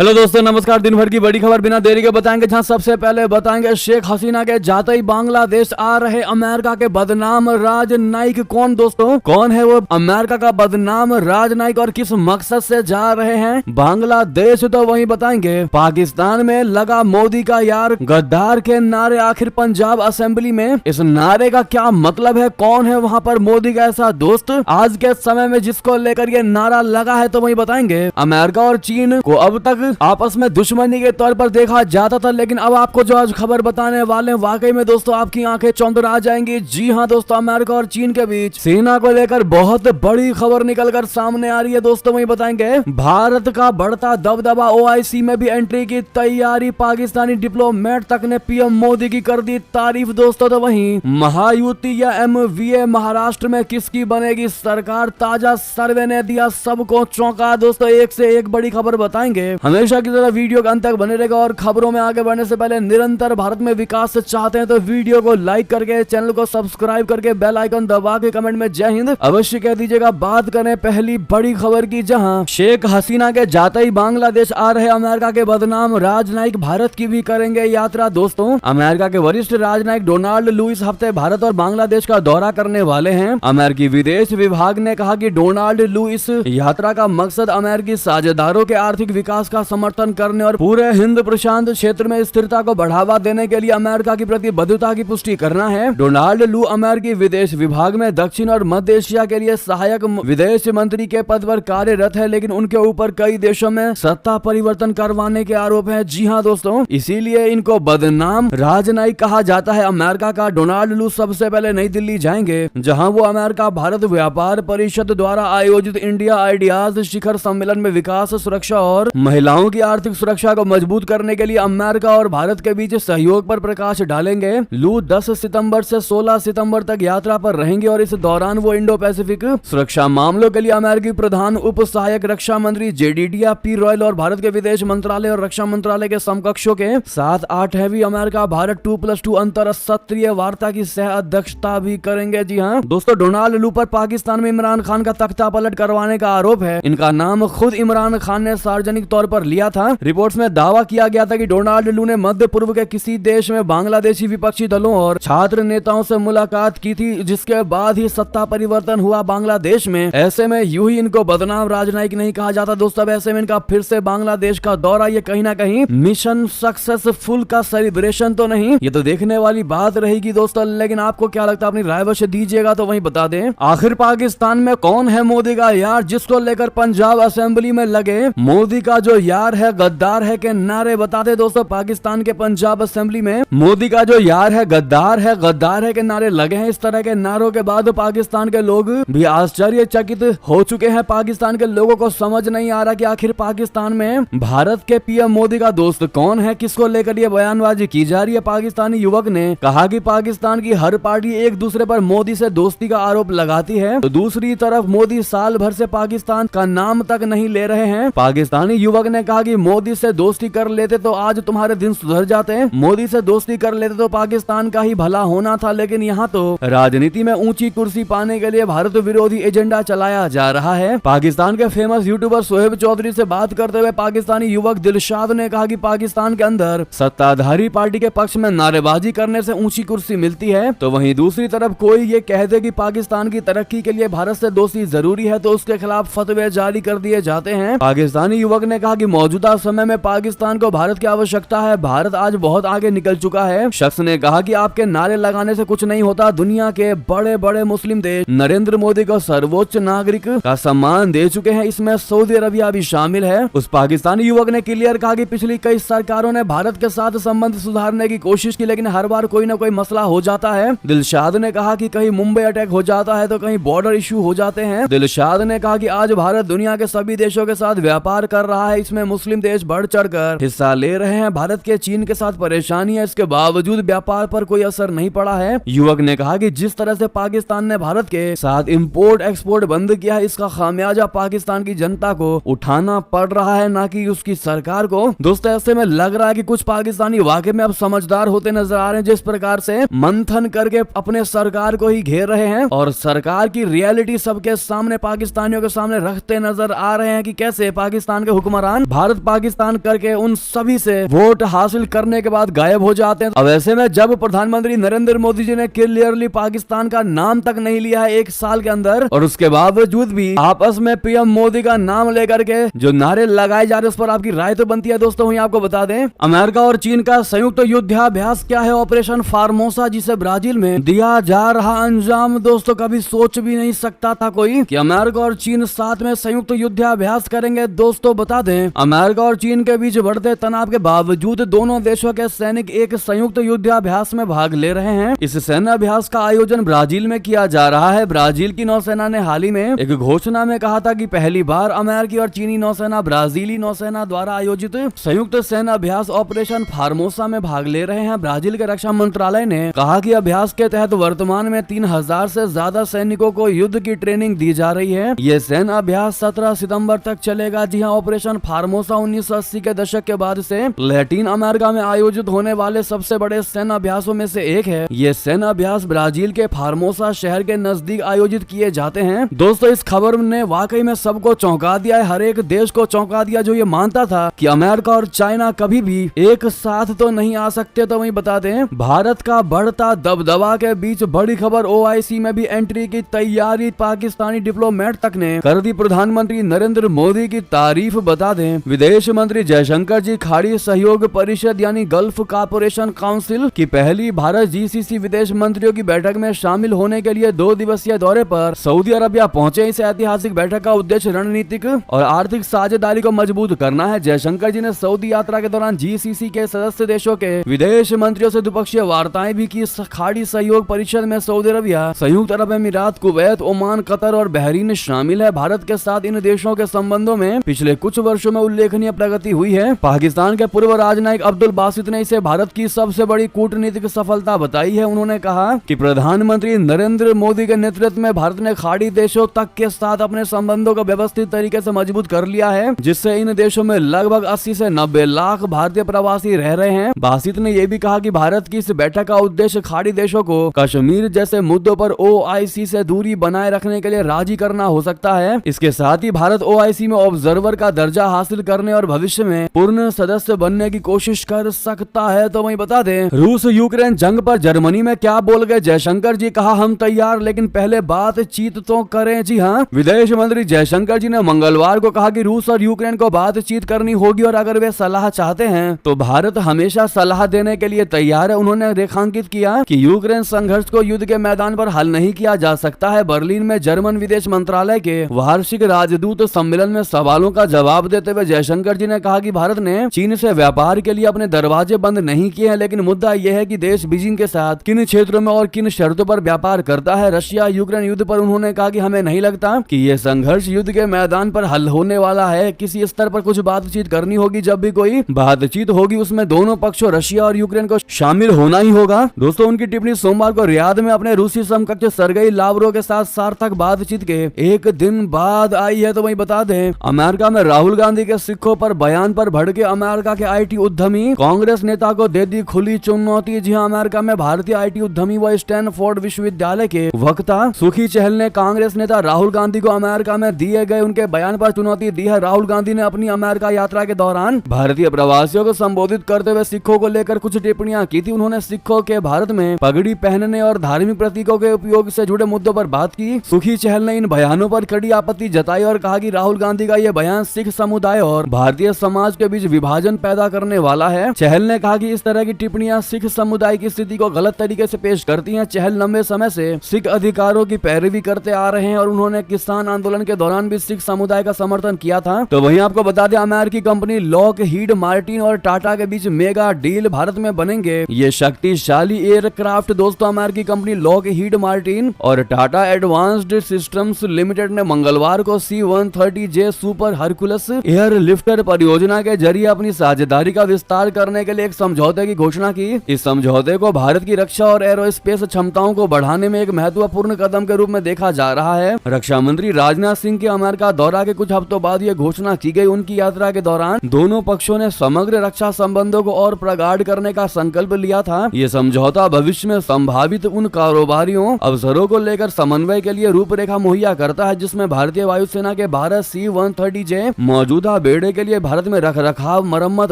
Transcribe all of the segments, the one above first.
Hello दोस्तों, नमस्कार। दिन भर की बड़ी खबर बिना देरी के बताएंगे, जहां सबसे पहले बताएंगे शेख हसीना के जाते ही बांग्लादेश आ रहे अमेरिका के बदनाम राजनयिक। कौन दोस्तों, कौन है वो अमेरिका का बदनाम राजनयिक और किस मकसद से जा रहे हैं बांग्लादेश, तो वही बताएंगे। पाकिस्तान में लगा मोदी का यार गद्दार के नारे, आखिर पंजाब असेंबली में इस नारे का क्या मतलब है? कौन है वहाँ पर मोदी का ऐसा दोस्त आज के समय में जिसको लेकर ये नारा लगा है, तो वही बताएंगे। अमेरिका और चीन को अब तक आपस में दुश्मनी के तौर पर देखा जाता था, लेकिन अब आपको जो आज खबर बताने वाले हैं, वाकई में दोस्तों आपकी आंखें चौंध आ जाएंगी। जी हां दोस्तों, अमेरिका और चीन के बीच सेना को लेकर बहुत बड़ी खबर निकलकर सामने आ रही है। दोस्तों वही बताएंगे, भारत का बढ़ता दबदबा, ओआईसी में भी एंट्री की तैयारी, पाकिस्तानी डिप्लोमेट तक ने पीएम मोदी की कर दी तारीफ। दोस्तों तो वहीं महायुति या एमवीए महाराष्ट्र में किसकी बनेगी सरकार, ताजा सर्वे ने दिया सबको चौंका। दोस्तों एक से एक बड़ी खबर बताएंगे। हमेशा की तरह वीडियो के अंत तक बने रहेगा और खबरों में आगे बढ़ने से पहले निरंतर भारत में विकास चाहते हैं तो वीडियो को लाइक करके, चैनल को सब्सक्राइब करके, बेल आइकन दबा के कमेंट में जय हिंद अवश्य कह दीजिएगा। बात करें पहली बड़ी खबर की, जहां शेख हसीना के जाते ही बांग्लादेश आ रहे अमेरिका के बदनाम राजनयिक भारत की भी करेंगे यात्रा। दोस्तों अमेरिका के वरिष्ठ राजनयिक डोनाल्ड लू इस हफ्ते भारत और बांग्लादेश का दौरा करने वाले हैं। अमेरिकी विदेश विभाग ने कहा कि डोनाल्ड लू इस यात्रा का मकसद अमेरिकी साझेदारों के आर्थिक विकास का समर्थन करने और पूरे हिंद प्रशांत क्षेत्र में स्थिरता को बढ़ावा देने के लिए अमेरिका की प्रतिबद्धता की पुष्टि करना है। डोनाल्ड लू अमेरिकी विदेश विभाग में दक्षिण और मध्य एशिया के लिए सहायक विदेश मंत्री के पद पर कार्यरत है, लेकिन उनके ऊपर कई देशों में सत्ता परिवर्तन करवाने के आरोप हैं। जी हां दोस्तों, इसीलिए इनको बदनाम राजनयिक कहा जाता है। अमेरिका का डोनाल्ड लू सबसे पहले नई दिल्ली जाएंगे, जहां वो अमेरिका भारत व्यापार परिषद द्वारा आयोजित इंडिया आइडियाज शिखर सम्मेलन में विकास, सुरक्षा और महिलाओं की आर्थिक सुरक्षा को मजबूत करने के लिए अमेरिका और भारत के बीच सहयोग पर प्रकाश डालेंगे। लू 10 सितंबर से 16 सितंबर तक यात्रा पर रहेंगे और इस दौरान वो इंडो पैसिफिक सुरक्षा मामलों के लिए अमेरिकी प्रधान उप सहायक रक्षा मंत्री जेडिडिया पी रॉयल और भारत के विदेश मंत्रालय और रक्षा मंत्रालय के समकक्षों के साथ 8वीं अमेरिका भारत 2+2 अंतर सत्रीय वार्ता की सह अध्यक्षता भी करेंगे। जी हाँ दोस्तों, डोनाल्ड लू पर पाकिस्तान में इमरान खान का तख्ता पलट करवाने का आरोप है। इनका नाम खुद इमरान खान ने सार्वजनिक तौर पर लिया था। रिपोर्ट्स में दावा किया गया था कि डोनाल्ड लू ने मध्य पूर्व के किसी देश में बांग्लादेशी विपक्षी दलों और छात्र नेताओं से मुलाकात की थी, जिसके बाद ही सत्ता परिवर्तन हुआ बांग्लादेश में। ऐसे में यूं ही इनको बदनाम राजनयिक नहीं कहा जाता दोस्तों। ऐसे में इनका फिर से बांग्लादेश का दौरा, ये कहीं ना कहीं मिशन सक्सेसफुल का सेलिब्रेशन तो नहीं, ये तो देखने वाली बात रहेगी दोस्तों। लेकिन आपको क्या लगता है, अपनी राय अवश्य दीजिएगा। तो वहीं बता दें, आखिर पाकिस्तान में कौन है मोदी का यार, जिसको लेकर पंजाब असेंबली में लगे मोदी का जो यार है गद्दार है के नारे। बताते दोस्तों, पाकिस्तान के पंजाब असेंबली में मोदी का जो यार है गद्दार है के नारे लगे हैं। इस तरह के नारों के बाद पाकिस्तान के लोग भी आश्चर्यचकित हो चुके हैं। पाकिस्तान के लोगों को समझ नहीं आ रहा कि आखिर पाकिस्तान में भारत के पीएम मोदी का दोस्त कौन है, किसको लेकर ये बयानबाजी की जा रही है। पाकिस्तानी युवक ने कहा कि पाकिस्तान की हर पार्टी एक दूसरे पर मोदी से दोस्ती का आरोप लगाती है, तो दूसरी तरफ मोदी साल भर से पाकिस्तान का नाम तक नहीं ले रहे हैं। पाकिस्तानी युवक ने कहा कि मोदी से दोस्ती कर लेते तो आज तुम्हारे दिन सुधर जाते हैं, मोदी से दोस्ती कर लेते तो पाकिस्तान का ही भला होना था। लेकिन यहाँ तो राजनीति में ऊंची कुर्सी पाने के लिए भारत विरोधी एजेंडा चलाया जा रहा है। पाकिस्तान के फेमस यूट्यूबर शोएब चौधरी से बात करते हुए पाकिस्तानी युवक दिलशाद ने कहा कि पाकिस्तान के अंदर सत्ताधारी पार्टी के पक्ष में नारेबाजी करने से ऊंची कुर्सी मिलती है, तो वहीं दूसरी तरफ कोई ये कह दे कि पाकिस्तान की तरक्की के लिए भारत से दोस्ती जरूरी है, तो उसके खिलाफ फतवे जारी कर दिए जाते हैं। पाकिस्तानी युवक ने कहा कि मौजूदा समय में पाकिस्तान को भारत की आवश्यकता है, भारत आज बहुत आगे निकल चुका है। शख्स ने कहा कि आपके नारे लगाने से कुछ नहीं होता, दुनिया के बड़े बड़े मुस्लिम देश नरेंद्र मोदी को सर्वोच्च नागरिक का सम्मान दे चुके हैं, इसमें सऊदी अरबिया भी शामिल है। उस पाकिस्तानी युवक ने क्लियर कहा कि पिछली कई सरकारों ने भारत के साथ संबंध सुधारने की कोशिश की, लेकिन हर बार कोई न कोई मसला हो जाता है। दिलशाद ने कहा कि कहीं मुंबई अटैक हो जाता है तो कहीं बॉर्डर इश्यू हो जाते हैं। दिलशाद ने कहा कि आज भारत दुनिया के सभी देशों के साथ व्यापार कर रहा है, इसमें मुस्लिम देश बढ़ चढ़कर हिस्सा ले रहे हैं। भारत के चीन के साथ परेशानी है, इसके बावजूद व्यापार पर कोई असर नहीं पड़ा है। युवक ने कहा कि जिस तरह से पाकिस्तान ने भारत के साथ इंपोर्ट एक्सपोर्ट बंद किया है, इसका खामियाजा पाकिस्तान की जनता को उठाना पड़ रहा है, ना कि उसकी सरकार को। दोस्तों ऐसे में लग रहा है कि कुछ पाकिस्तानी वाकई में अब समझदार होते नजर आ रहे हैं, जिस प्रकार से मंथन करके अपने सरकार को ही घेर रहे हैं और सरकार की रियलिटी सबके सामने पाकिस्तानियों के सामने रखते नजर आ रहे हैं कि कैसे पाकिस्तान के हुक्मरान भारत पाकिस्तान करके उन सभी से वोट हासिल करने के बाद गायब हो जाते हैं। अब ऐसे में जब प्रधानमंत्री नरेंद्र मोदी जी ने क्लियरली पाकिस्तान का नाम तक नहीं लिया है 1 साल के अंदर, और उसके बावजूद भी आपस में पीएम मोदी का नाम लेकर के जो नारे लगाए जा रहे हैं उस पर आपकी राय तो बनती है। दोस्तों वहीं आपको बता दें, अमेरिका और चीन का संयुक्त युद्धाभ्यास क्या है, ऑपरेशन फार्मोसा, जिसे ब्राजील में दिया जा रहा अंजाम। दोस्तों कभी सोच भी नहीं सकता था कोई कि अमेरिका और चीन साथ में संयुक्त युद्धाभ्यास करेंगे। दोस्तों बता दें, अमेरिका और चीन के बीच बढ़ते तनाव के बावजूद दोनों देशों के सैनिक एक संयुक्त युद्धाभ्यास में भाग ले रहे हैं। इस सेनाभ्यास का आयोजन ब्राजील में किया जा रहा है। ब्राजील की नौसेना ने हाल ही में एक घोषणा में कहा था कि पहली बार अमेरिकी और चीनी नौसेना ब्राजीली नौसेना द्वारा आयोजित संयुक्त सेनाभ्यास ऑपरेशन फार्मोसा में भाग ले रहे हैं। ब्राजील के रक्षा मंत्रालय ने कहा कि अभ्यास के तहत वर्तमान में 3000 से ज्यादा सैनिकों को युद्ध की ट्रेनिंग दी जा रही है। ये सेना अभ्यास 17 सितंबर तक चलेगा। जी हाँ, ऑपरेशन फार्मोसा 1980 के दशक के बाद से लैटिन अमेरिका में आयोजित होने वाले सबसे बड़े सेना अभ्यासों में से एक है। ये सेना अभ्यास ब्राजील के फार्मोसा शहर के नजदीक आयोजित किए जाते हैं। दोस्तों इस खबर ने वाकई में सबको चौंका दिया है, हर एक देश को चौंका दिया जो ये मानता था कि अमेरिका और चाइना कभी भी एक साथ तो नहीं आ सकते। तो वहीं बता दें, भारत का बढ़ता दबदबा के बीच बड़ी खबर, OIC में भी एंट्री की तैयारी, पाकिस्तानी डिप्लोमेट तक ने कर दी प्रधानमंत्री नरेंद्र मोदी की तारीफ। बता दें, विदेश मंत्री जयशंकर जी खाड़ी सहयोग परिषद यानी गल्फ कॉर्पोरेशन काउंसिल की पहली भारत GCC विदेश मंत्रियों की बैठक में शामिल होने के लिए 2 दिवसीय दौरे पर सऊदी अरबिया पहुंचे। इस ऐतिहासिक बैठक का उद्देश्य रणनीतिक और आर्थिक साझेदारी को मजबूत करना है। जयशंकर जी ने सऊदी यात्रा के दौरान GCC के सदस्य देशों के विदेश मंत्रियों से द्विपक्षीय वार्ताएं भी की। खाड़ी सहयोग परिषद में सऊदी अरबिया, संयुक्त अरब अमीरात, कुवैत, ओमान, कतर और बहरीन शामिल है। भारत के साथ इन देशों के संबंधों में पिछले कुछ वर्षों में उल्लेखनीय प्रगति हुई है। पाकिस्तान के पूर्व राजनयिक अब्दुल बासित ने इसे भारत की सबसे बड़ी कूटनीतिक सफलता बताई है। उन्होंने कहा कि प्रधानमंत्री नरेंद्र मोदी के नेतृत्व में भारत ने खाड़ी देशों तक के साथ अपने संबंधों को व्यवस्थित तरीके से मजबूत कर लिया है, जिससे इन देशों में लगभग 80 से 90 लाख भारतीय प्रवासी रह रहे हैं। बासित ने यह भी कहा कि भारत की इस बैठक का उद्देश्य खाड़ी देशों को कश्मीर जैसे मुद्दों पर OIC से दूरी बनाए रखने के लिए राजी करना हो सकता है। इसके साथ ही भारत OIC में ऑब्जर्वर का दर्जा हासिल करने और भविष्य में पूर्ण सदस्य बनने की कोशिश कर सकता है। तो वहीं बता दें, रूस यूक्रेन जंग पर जर्मनी में क्या बोल गए जयशंकर जी, कहा हम तैयार लेकिन पहले बातचीत तो करें। जी हाँ, विदेश मंत्री जयशंकर जी ने मंगलवार को कहा कि रूस और यूक्रेन को बातचीत करनी होगी और अगर वे सलाह चाहते हैं तो भारत हमेशा सलाह देने के लिए तैयार है। उन्होंने रेखांकित किया कि यूक्रेन संघर्ष को युद्ध के मैदान पर हल नहीं किया जा सकता है। बर्लिन में जर्मन विदेश मंत्रालय के वार्षिक राजदूत सम्मेलन में सवालों का जवाब देते हुए जयशंकर जी ने कहा कि भारत ने चीन से व्यापार के लिए अपने दरवाजे बंद नहीं किए हैं, लेकिन मुद्दा यह है कि देश बीजिंग के साथ किन क्षेत्रों में और किन शर्तों पर व्यापार करता है। रशिया यूक्रेन युद्ध पर उन्होंने कहा कि हमें नहीं लगता कि यह संघर्ष युद्ध के मैदान पर हल होने वाला है। किसी स्तर पर कुछ बातचीत करनी होगी। जब भी कोई बातचीत होगी उसमें दोनों पक्षों रशिया और यूक्रेन को शामिल होना ही होगा। दोस्तों उनकी टिप्पणी सोमवार को रियाद में अपने रूसी समकक्ष सर्गेई लावरोव के साथ सार्थक बातचीत के एक दिन बाद आई है। तो वहीं बता दें, अमेरिका में राहुल गांधी के सिखों पर बयान पर भड़के अमेरिका के IT उद्यमी, कांग्रेस नेता को दे दी खुली चुनौती। जी हां, अमेरिका में भारतीय IT उद्यमी व स्टैनफोर्ड विश्वविद्यालय के वक्ता सुखी चहल ने कांग्रेस नेता राहुल गांधी को अमेरिका में दिए गए उनके बयान पर चुनौती दी है। राहुल गांधी ने अपनी अमेरिका यात्रा के दौरान भारतीय प्रवासियों को संबोधित करते हुए सिखों को लेकर कुछ टिप्पणियां की थी। उन्होंने सिखों के भारत में पगड़ी पहनने और धार्मिक प्रतीकों के उपयोग से जुड़े मुद्दों पर बात की। सुखी चहल ने इन बयानों पर कड़ी आपत्ति जताई और कहा कि राहुल गांधी का यह बयान सिख समुदाय और भारतीय समाज के बीच विभाजन पैदा करने वाला है। चहल ने कहा कि इस तरह की टिप्पणियां सिख समुदाय की स्थिति को गलत तरीके से पेश करती हैं। चहल लंबे समय से सिख अधिकारों की पैरवी करते आ रहे हैं और उन्होंने किसान आंदोलन के दौरान भी सिख समुदाय का समर्थन किया था। तो वहीं आपको बता दें, अमेरिकी कंपनी लॉकहीड मार्टिन और टाटा के बीच मेगा डील भारत में बनेंगे। ये शक्तिशाली एयरक्राफ्ट दोस्तों अमेरिकी कंपनी लॉकहीड मार्टिन और टाटा एडवांस्ड सिस्टम्स लिमिटेड ने मंगलवार को C-130J सुपर हरकुलस एयरलिफ्टर परियोजना के जरिए अपनी साझेदारी का विस्तार करने के लिए एक समझौते की घोषणा की। इस समझौते को भारत की रक्षा और एरोस्पेस क्षमताओं को बढ़ाने में एक महत्वपूर्ण कदम के रूप में देखा जा रहा है। रक्षा मंत्री राजनाथ सिंह के अमेरिका दौरा के कुछ हफ्तों बाद यह घोषणा की गई। उनकी यात्रा के दौरान दोनों पक्षों ने समग्र रक्षा संबंधों को और प्रगाढ़ करने का संकल्प लिया था। ये समझौता भविष्य में संभावित उन कारोबारियों अवसरों को लेकर समन्वय के लिए रूपरेखा मुहैया करता है, जिसमें भारतीय वायुसेना के 12 C-130J मौजूदा गंगा बेड़े के लिए भारत में रखरखाव, मरम्मत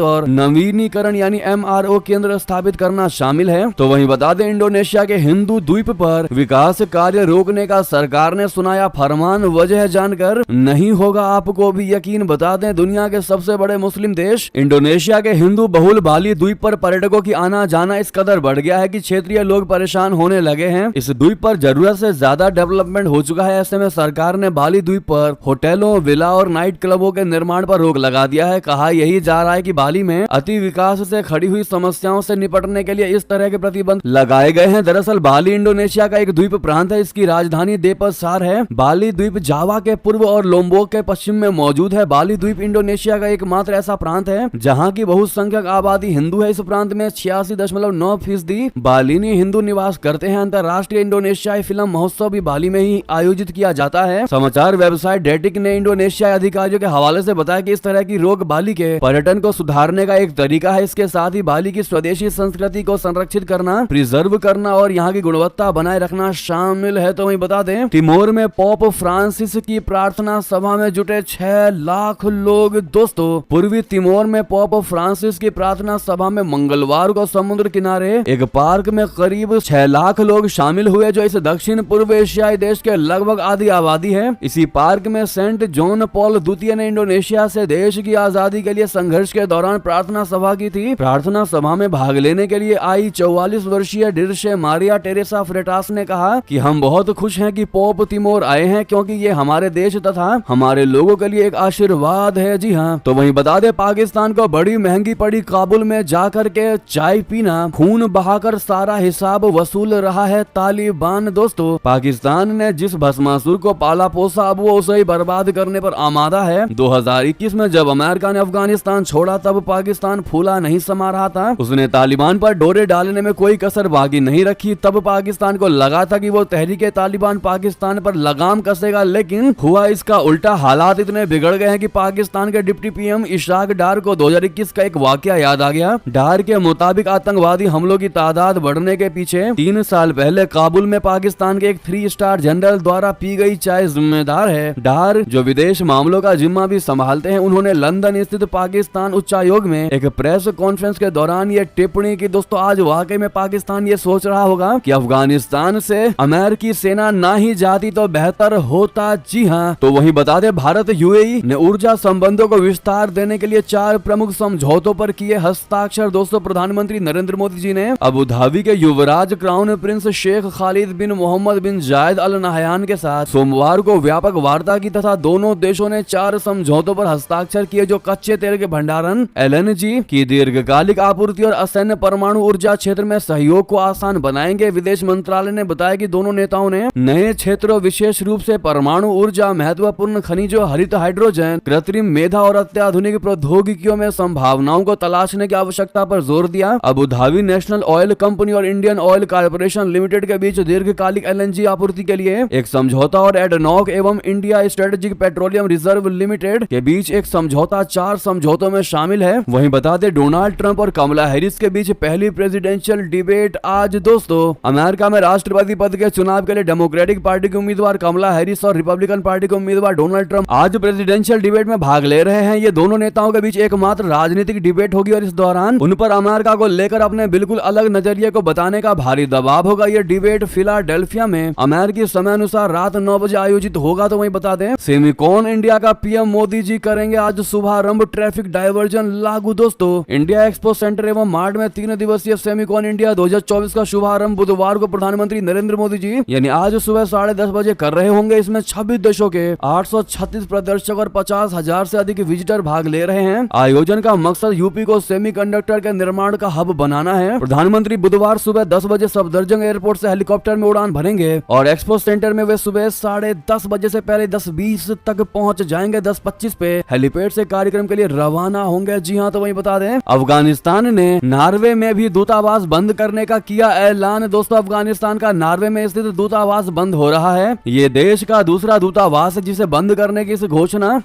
और नवीनीकरण यानी MRO केंद्र स्थापित करना शामिल है। तो वहीं बता दें, इंडोनेशिया के हिंदू द्वीप पर विकास कार्य रोकने का सरकार ने सुनाया फरमान। वजह जानकर नहीं होगा आपको भी यकीन। बता दें, दुनिया के सबसे बड़े मुस्लिम देश इंडोनेशिया के हिंदू बहुल बाली द्वीप पर पर्यटकों की आना जाना इस कदर बढ़ गया है कि क्षेत्रीय लोग परेशान होने लगे हैं। इस द्वीप पर जरूरत से ज्यादा डेवलपमेंट हो चुका है। ऐसे में सरकार ने बाली द्वीप पर होटलों, विला और नाइट क्लबों के निर्माण पर रोक लगा दिया है। कहा यही जा रहा है कि बाली में अति विकास से खड़ी हुई समस्याओं से निपटने के लिए इस तरह के प्रतिबंध लगाए गए हैं। दरअसल बाली इंडोनेशिया का एक द्वीप प्रांत है। इसकी राजधानी देपसार है। बाली द्वीप जावा के पूर्व और लोम्बोक के पश्चिम में मौजूद है। बाली द्वीप इंडोनेशिया का एकमात्र ऐसा प्रांत है जहां की बहुसंख्यक आबादी हिंदू है। इस प्रांत में 86.9% बालिनी हिंदू निवास करते हैं। अंतरराष्ट्रीय इंडोनेशियाई फिल्म महोत्सव भी बाली में ही आयोजित किया जाता है। समाचार वेबसाइट डेटिक ने इंडोनेशियाई अधिकारियों के हवाले से बताया कि इस तरह की रोक बाली के पर्यटन को सुधारने का एक तरीका है। इसके साथ ही बाली की स्वदेशी संस्कृति को संरक्षित करना, प्रिजर्व करना और यहाँ की गुणवत्ता बनाए रखना शामिल है। तो वहीं बता दें, तिमोर में पोप फ्रांसिस की प्रार्थना सभा में जुटे 6 लाख लोग। दोस्तों, पूर्वी तिमोर में पोप फ्रांसिस की प्रार्थना सभा में मंगलवार को समुद्र किनारे एक पार्क में करीब 6 लाख लोग शामिल हुए, जो इस दक्षिण पूर्व एशियाई देश के लगभग आधी आबादी है। इसी पार्क में सेंट जॉन पॉल द्वितीय ने इंडोनेशिया से देश की आजादी के लिए संघर्ष के दौरान प्रार्थना सभा की थी। प्रार्थना सभा में भाग लेने के लिए आई 44 वर्षीय डिर्शे मारिया टेरेसा फ्रेटास ने कहा कि हम बहुत खुश हैं कि पोप तिमोर आए हैं, क्योंकि ये हमारे देश तथा हमारे लोगों के लिए एक आशीर्वाद है। जी हाँ, तो वहीं बता दें, पाकिस्तान को बड़ी महंगी पड़ी काबुल में जाकर के चाय पीना, खून बहाकर सारा हिसाब वसूल रहा है तालिबान। दोस्तों, पाकिस्तान ने जिस भस्मासुर को पाला पोसा, अब वो उसे ही बर्बाद करने पर आमादा है। 2021 में जब अमेरिका ने अफगानिस्तान छोड़ा, तब पाकिस्तान फूला नहीं समा रहा था। उसने तालिबान पर डोरे डालने में कोई कसर बाकी नहीं रखी। तब पाकिस्तान को लगा था कि वो तहरीके तालिबान पाकिस्तान पर लगाम कसेगा, लेकिन हुआ इसका उल्टा। हालात इतने बिगड़ गए हैं कि पाकिस्तान के डिप्टी PM इशाक डार को 2021 का एक वाकया याद आ गया। डार के मुताबिक आतंकवादी हमलों की तादाद बढ़ने के पीछे 3 साल पहले काबुल में पाकिस्तान के एक 3 स्टार जनरल द्वारा पी गई चाय जिम्मेदार है। डार, जो विदेश मामलों का जिम्मा भी संभालते हैं, उन्होंने लंदन स्थित पाकिस्तान उच्चायोग में एक प्रेस कॉन्फ्रेंस के दौरान ये टिप्पणी की। दोस्तों, आज वाकई में पाकिस्तान ये सोच रहा होगा कि अफगानिस्तान से अमेरिकी सेना ना ही जाती तो बेहतर होता। जी हाँ, तो वहीं बता दें, भारत UAE ने ऊर्जा संबंधों को विस्तार देने के लिए 4 प्रमुख समझौतों पर किए हस्ताक्षर। दोस्तों, प्रधानमंत्री नरेंद्र मोदी जी ने अबू धाबी के युवराज क्राउन प्रिंस शेख खालिद बिन मोहम्मद बिन जायद अल नहयान के साथ सोमवार को व्यापक वार्ता की तथा दोनों देशों ने 4 समझौतों पर हस्ताक्षर किए, जो कच्चे तेल के भंडारण, LNG की दीर्घकालिक आपूर्ति और असैन्य परमाणु ऊर्जा क्षेत्र में सहयोग को आसान बनाएंगे। विदेश मंत्रालय ने बताया कि दोनों नेताओं ने नए क्षेत्रों, विशेष रूप से परमाणु ऊर्जा, महत्वपूर्ण खनिजों, हरित हाइड्रोजन, कृत्रिम मेधा और अत्याधुनिक प्रौद्योगिकियों में संभावनाओं को तलाशने की आवश्यकता पर जोर दिया। Abu Dhabi national oil company और इंडियन ऑयल कॉर्पोरेशन लिमिटेड के बीच दीर्घकालिक LNG आपूर्ति के लिए एक समझौता और एडनॉक एवं India strategic petroleum reserve limited के बीच एक समझौता 4 समझौतों में शामिल है। वहीं बता दें, डोनाल्ड ट्रंप और कमला हैरिस के बीच पहली प्रेसिडेंशियल डिबेट आज। दोस्तों, अमेरिका में राष्ट्रपति पद के चुनाव के लिए डेमोक्रेटिक पार्टी के उम्मीदवार कमला हैरिस और रिपब्लिकन पार्टी के उम्मीदवार डोनाल्ड ट्रंप आज प्रेसिडेंशियल डिबेट में भाग ले रहे हैं। ये दोनों नेताओं के बीच एकमात्र राजनीतिक डिबेट होगी और इस दौरान उन पर अमेरिका को लेकर अपने बिल्कुल अलग नजरिए को बताने का भारी दबाव होगा। ये डिबेट फिलाडेल्फिया में अमेरिकी समय अनुसार रात 9 बजे आयोजित होगा। तो वहीं बता दें, सेमिकॉन इंडिया का PM मोदी जी करेंगे आज शुभारंभ, ट्रैफिक डायवर्जन लागू। दोस्तों, इंडिया एक्सपो सेंटर एवं मार्ट में 3 दिवसीय सेमिकॉन इंडिया 2024 का शुभारंभ बुधवार को प्रधानमंत्री नरेंद्र मोदी जी यानी आज सुबह 10:30 बजे कर रहे होंगे। इसमें 26 देशों के 836 प्रदर्शक और 50,000 से अधिक विजिटर भाग ले रहे हैं। आयोजन का मकसद यूपी को सेमीकंडक्टर के निर्माण का हब बनाना है। प्रधानमंत्री बुधवार सुबह 10 बजे सफदरजंग एयरपोर्ट से हेलीकॉप्टर में उड़ान भरेंगे और एक्सपो सेंटर में वे सुबह 10:30 बजे से पहले 10:20 तक पहुंच जाएंगे। 10:25 पे हेलीपैड से कार्यक्रम के लिए रवाना होंगे। जी हाँ, तो वहीं बता दें, अफगानिस्तान ने नॉर्वे में भी दूतावास बंद करने का किया ऐलान। दोस्तों, अफगानिस्तान का नॉर्वे में स्थित दूतावास बंद हो रहा है। ये देश का दूसरा दूतावास है जिसे बंद करने की इस घोषणा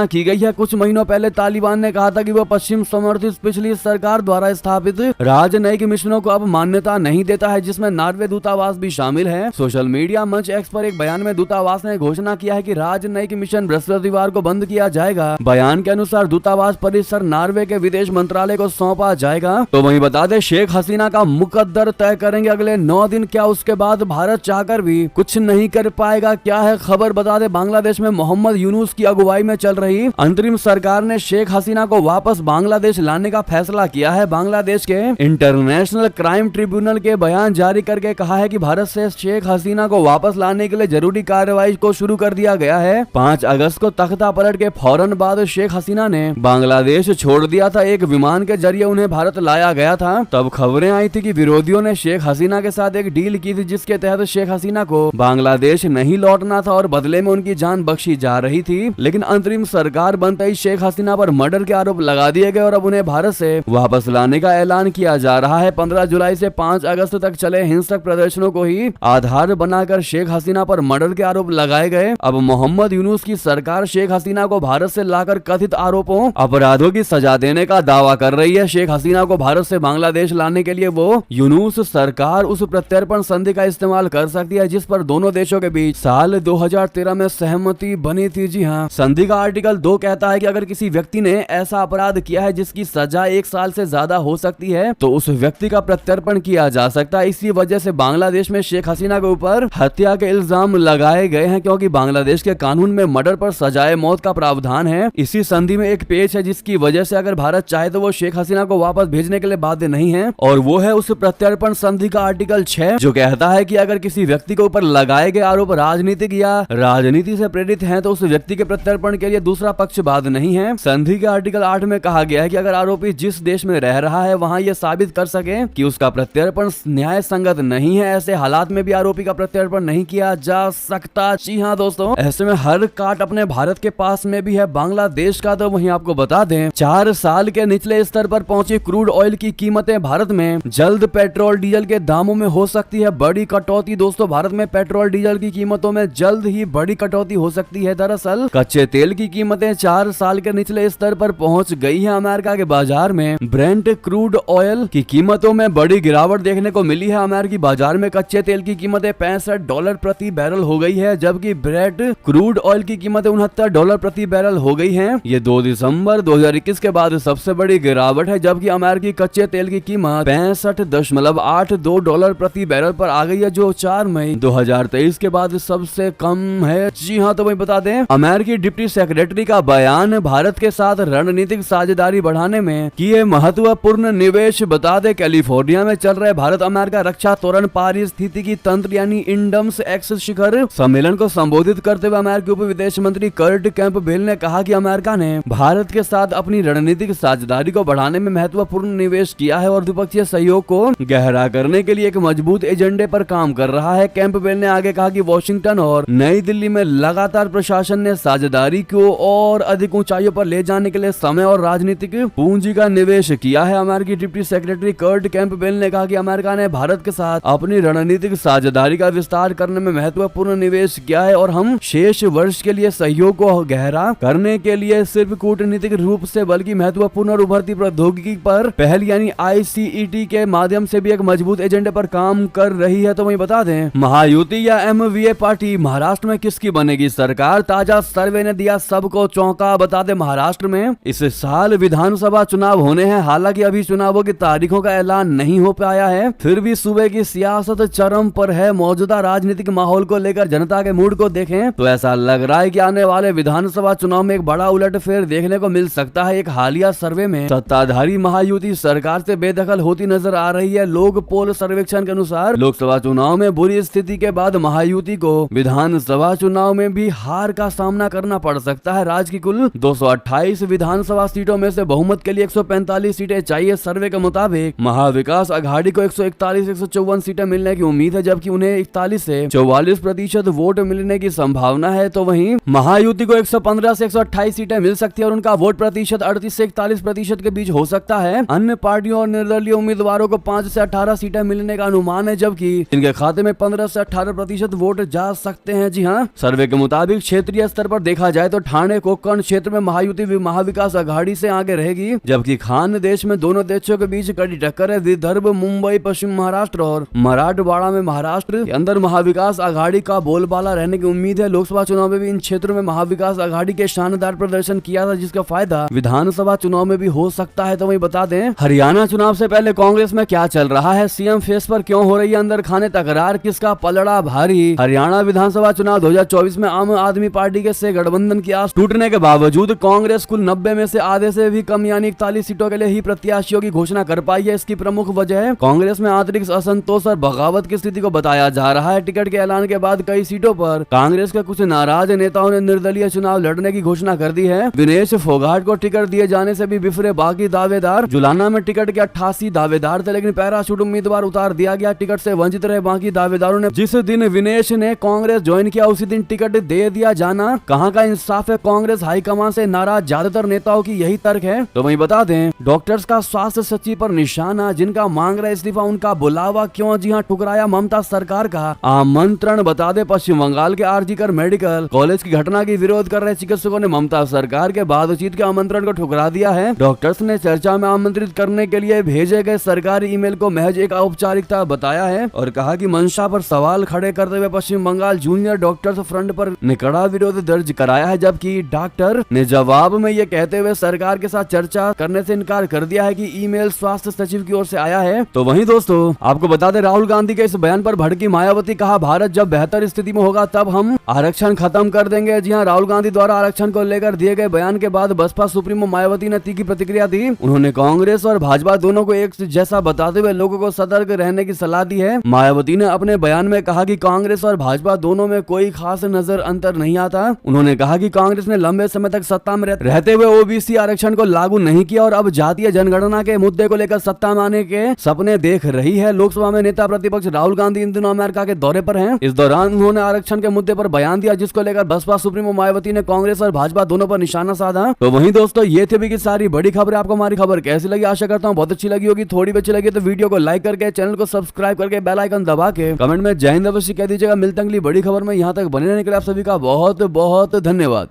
की गई है। कुछ महीनों पहले तालिबान ने कहा था कि वह पश्चिम समर्थित पिछली सरकार द्वारा स्थापित राजनयिक मिशनों को अब मान्यता नहीं देता है, जिसमें नॉर्वे दूतावास भी शामिल है। सोशल मीडिया मंच एक्स पर एक बयान में दूतावास ने घोषणा किया है कि राजनयिक मिशन बृहस्पतिवार को बंद किया जाएगा। बयान के अनुसार दूतावास परिसर नॉर्वे के विदेश मंत्रालय को सौंपा जाएगा। तो वहीं बता दें, शेख हसीना का मुकद्दर तय करेंगे अगले 9 दिन। क्या उसके बाद भारत चाहकर भी कुछ नहीं कर पाएगा? क्या है खबर, बता दें। बांग्लादेश में मोहम्मद यूनुस की अगुवाई में चल रही अंतरिम सरकार ने शेख हसीना को वापस बांग्लादेश लाने का फैसला किया है। बांग्लादेश के इंटरनेशनल क्राइम ट्रिब्यूनल के बयान जारी करके कहा है कि भारत से शेख हसीना को वापस लाने के लिए जरूरी कार्रवाई को शुरू कर दिया गया है। 5 अगस्त को तख्ता पलट के फौरन बाद शेख हसीना ने बांग्लादेश छोड़ दिया था। एक विमान के जरिए उन्हें भारत लाया गया था। तब खबरें आई थी कि विरोधियों ने शेख हसीना के साथ एक डील की थी, जिसके तहत शेख हसीना को बांग्लादेश नहीं लौटना था और बदले में उनकी जान बख्शी जा रही थी। लेकिन अंतरिम सरकार बनते ही शेख हसीना पर मर्डर के आरोप लगा दिए गए और अब उन्हें भारत से वापस लाने का ऐलान किया जा रहा है। 15 जुलाई से 5 अगस्त तक चले हिंसक प्रदर्शनों को ही आधार बनाकर शेख हसीना पर मर्डर के आरोप लगाए गए। अब मोहम्मद यूनुस की सरकार शेख हसीना को भारत से लाकर कथित आरोपों अपराधों की सजा देने का दावा कर रही है। शेख हसीना को भारत से बांग्लादेश लाने के लिए वो यूनुस सरकार उस प्रत्यर्पण संधि का इस्तेमाल कर सकती है, जिस पर दोनों देशों के बीच साल 2013 में सहमति बनी थी। जी हाँ, संधि का आर्टिकल 2 कहता है कि अगर किसी व्यक्ति ने ऐसा अपराध किया है जिसकी सजा 1 साल से ज्यादा हो सकती है तो उस व्यक्ति का प्रत्यर्पण किया जा सकता है। इसी वजह से बांग्लादेश में शेख हसीना के ऊपर हत्या के इल्जाम लगाए गए हैं, क्योंकि बांग्लादेश के कानून में मर्डर पर सजाए मौत का प्रावधान है। इसी संधि में एक पेच है जिसकी वजह से अगर भारत चाहे तो वो शेख हसीना को वापस भेजने के लिए बाध्य नहीं है, और वो है उस प्रत्यर्पण संधि का आर्टिकल 6, जो कहता है कि अगर किसी व्यक्ति के ऊपर लगाए गए आरोप राजनीतिक या राजनीति से प्रेरित हैं तो उस व्यक्ति के प्रत्यर्पण के लिए दूसरा पक्ष बाध्य नहीं है। संधि के आर्टिकल 8 में कहा गया है कि अगर आरोपी जिस देश में रह रहा है वहां यह साबित कर सके कि उसका प्रत्यर्पण न्याय संगत नहीं है, ऐसे हालात में भी आरोपी का प्रत्यर्पण नहीं किया जा सकता। जी हाँ दोस्तों, ऐसे में हर काट अपने भारत के पास में भी है बांग्लादेश का। तो वहीं आपको बता दें, 4 साल के निचले स्तर पर पहुंची क्रूड ऑयल की कीमतें भारत में जल्द पेट्रोल डीजल के दामों में हो सकती है बड़ी कटौती। दोस्तों, भारत में पेट्रोल डीजल की कीमतों में जल्द ही बड़ी कटौती हो सकती है। दरअसल कच्चे तेल की कीमतें 4 साल के निचले स्तर पर पहुंच गई है। अमेरिका के बाजार में ब्रेंट क्रूड ऑयल की कीमतों में बड़ी गिरावट देखने को मिली है। अमेरिकी बाजार में कच्चे तेल की कीमतें $65 प्रति बैरल हो गई है, जबकि ब्रेंट क्रूड ऑयल की कीमतें $69 प्रति बैरल हो गई है। ये 2 दिसंबर 2021 के बाद सबसे बड़ी गिरावट है, जबकि अमेरिकी कच्चे तेल की कीमत $65.82 प्रति बैरल पर आ गई है, जो 4 मई 2023 के बाद सबसे कम है। जी हाँ, तो वही बता दें, अमेरिकी डिप्टी सेक्रेटरी का बयान भारत के साथ रणनीतिक साझेदारी बढ़ाने में किए महत्वपूर्ण निवेश। बता दें, कैलिफोर्निया में चल रहे भारत अमेरिका रक्षा तोरण पारिस्थितिकी तंत्र यानी इंडम्स एक्स शिखर सम्मेलन को संबोधित करते हुए अमेरिकी उप विदेश मंत्री कर्ट कैंपबेल ने कहा कि अमेरिका ने भारत के साथ अपनी रणनीतिक साझेदारी को बढ़ाने में महत्वपूर्ण निवेश किया है और द्विपक्षीय सहयोग को गहरा करने के लिए एक मजबूत एजेंडे पर काम कर रहा है। कैंपबेल ने आगे कहा कि वॉशिंगटन और नई दिल्ली में लगातार प्रशासन ने साझेदारी को और अधिक ऊंचाइयों पर ले जाने के लिए समय और राजनीतिक पूंजी का निवेश किया है। अमेरिकी डिप्टी सेक्रेटरी कर्ट कैंपबेल ने कहा कि अमेरिका ने भारत के साथ अपनी रणनीतिक साझेदारी का विस्तार करने में महत्वपूर्ण निवेश किया है और हम शेष वर्ष के लिए सहयोग को गहरा करने के लिए सिर्फ कूटनीतिक रूप से बल्कि महत्वपूर्ण और उभरती प्रौद्योगिकी पर पहल यानी ICET के माध्यम से भी एक मजबूत एजेंडे पर काम कर रही है। तो वही बता दें, महायुति या MVA पार्टी महाराष्ट्र में किसकी बनेगी सरकार? ताजा सर्वे ने दिया सबको चौंका। बता दें, महाराष्ट्र में इस साल विधानसभा चुनाव होने हैं। हालांकि अभी चुनावों की तारीखों का ऐलान नहीं हो पाया है, फिर भी सूबे की सियासत चरम पर है। मौजूदा राजनीतिक माहौल को लेकर जनता के मूड को देखें तो ऐसा लग रहा है कि आने वाले विधानसभा चुनाव में एक बड़ा उलटफेर देखने को मिल सकता है। एक हालिया सर्वे में सत्ताधारी महायुति सरकार से बेदखल होती नजर आ रही है। लोग पोल सर्वेक्षण के अनुसार लोकसभा चुनाव में बुरी स्थिति के बाद महायुति को विधानसभा चुनाव में भी हार का सामना करना पड़ सकता है। राज्य की कुल 228 विधानसभा सीटों में से बहुमत के लिए 145 सीटें चाहिए। सर्वे के मुताबिक महाविकास अघाड़ी को 141-154 सीटें मिलने की उम्मीद है, जबकि उन्हें 41 से 44% वोट मिलने की संभावना है। तो वहीं महायुति को 115 से 128 सीटें मिल सकती है और उनका वोट प्रतिशत 38 से 41% के बीच हो सकता है। अन्य पार्टियों और निर्दलीय उम्मीदवारों को 5 से 18 सीटें मिलने का अनुमान है, जबकि इनके खाते में 15 से 18% वोट जा सकते हैं। जी हाँ, सर्वे के मुताबिक क्षेत्रीय स्तर पर देखा जाए तो ठाणे कोंकण क्षेत्र में महायुति महाविकास अघाड़ी से आगे रहेगी, जबकि खानदेश में दोनों देशों के बीच कड़ी टक्कर है। विदर्भ, मुंबई, पश्चिम महाराष्ट्र और मराठवाड़ा में महाराष्ट्र के अंदर महाविकास अघाड़ी का बोलबाला रहने की उम्मीद है। लोकसभा चुनाव में भी इन क्षेत्रों में महाविकास अघाड़ी के के शानदार प्रदर्शन किया था, जिसका फायदा विधानसभा चुनाव में भी हो सकता है। तो वही बता दें, हरियाणा चुनाव से पहले कांग्रेस में क्या चल रहा है, सीएम फेस पर क्यों हो रही है अंदर खाने तकरार, किसका पलड़ा भारी। हरियाणा विधानसभा चुनाव 2024 में आम आदमी पार्टी के से गठबंधन की आस टूटने के बावजूद कांग्रेस कुल 90 में से आधे से भी कम यानी 41 सीटों के लिए ही प्रत्याशियों की घोषणा कर पाई है। इसकी प्रमुख वजह कांग्रेस में आंतरिक असंतोष और बगावत की स्थिति को बताया जा रहा है। टिकट के ऐलान के बाद कई सीटों पर कांग्रेस के कुछ नाराज नेताओं ने निर्दलीय चुनाव लड़ने की घोषणा कर दी है। विनेश फोगाट को टिकट दिए जाने से भी बिफरे बाकी दावेदार। जुलाना में टिकट के 88 दावेदार थे, लेकिन पैराशूट उम्मीदवार उतार दिया गया। टिकट से वंचित रहे बाकी दावेदारों ने। जिस दिन विनेश ने कांग्रेस ज्वाइन किया उसी दिन टिकट दे दिया जाना कहां का इंसाफ है। कांग्रेस हाईकमान से नाराज ज्यादातर नेताओं की यही तर्क है। तो वही बता दें, डॉक्टर्स का स्वास्थ्य सचिव पर निशाना, जिनका मांग रहा इस्तीफा उनका बुलावा क्यों। जी हां, ठुकराया ममता सरकार का आमंत्रण। बता दें, पश्चिम बंगाल के आरजीकर मेडिकल कॉलेज की घटना की विरोध कर रहे चिकित्सकों ने ममता सरकार के बातचीत के आमंत्रण को ठुकरा दिया है। डॉक्टर्स ने चर्चा में आमंत्रित करने के लिए भेजे गए सरकारी ईमेल को महज एक औपचारिकता बताया है और कहा कि मंशा पर सवाल खड़े करते हुए पश्चिम बंगाल जूनियर डॉक्टर्स फ्रंट पर कड़ा विरोध दर्ज कराया है। जबकि डॉक्टर ने जवाब में ये कहते हुए सरकार के साथ चर्चा करने से इनकार कर दिया है कि ईमेल स्वास्थ्य सचिव की ओर से आया है। तो वहीं दोस्तों, आपको बता दें, राहुल गांधी के इस बयान पर भड़की मायावती। कहा, भारत जब बेहतर स्थिति में होगा तब हम आरक्षण खत्म कर देंगे। जी हां, राहुल गांधी द्वारा आरक्षण को लेकर दिए गए बयान के बाद बसपा सुप्रीमो मायावती ने तीखी प्रतिक्रिया दी। उन्होंने कांग्रेस और भाजपा दोनों को एक जैसा बताते हुए लोगों को सतर्क रहने की सलाह दी है। मायावती ने अपने बयान में कहा कि कांग्रेस और भाजपा दोनों में कोई खास नजर अंतर नहीं आता। उन्होंने कहा कि कांग्रेस ने लंबे समय तक सत्ता में रहते हुए ओबीसी आरक्षण को लागू नहीं किया और अब जातीय जनगणना के मुद्दे को लेकर सत्ता में आने के सपने देख रही है। लोकसभा में नेता प्रतिपक्ष राहुल गांधी इन दिनों अमेरिका के दौरे पर हैं। इस दौरान उन्होंने आरक्षण के मुद्दे पर बयान दिया, जिसको लेकर बसपा सुप्रीमो मायावती ने कांग्रेस और भाजपा दोनों पर निशाना साधा। तो वहीं दोस्तों, ये थी की सारी बड़ी खबर। आपको हमारी खबर कैसी लगी? आशा करता हूँ बहुत अच्छी लगी होगी। थोड़ी भी अच्छी लगी तो वीडियो को लाइक करके, चैनल को सब्सक्राइब करके, बेल आइकन दबा के कमेंट में जय हिंद अवश्य कह दीजिएगा। मिलते हैं अगली बड़ी खबर में। यहाँ तक बने रहने के लिए आप सभी का बहुत बहुत धन्यवाद।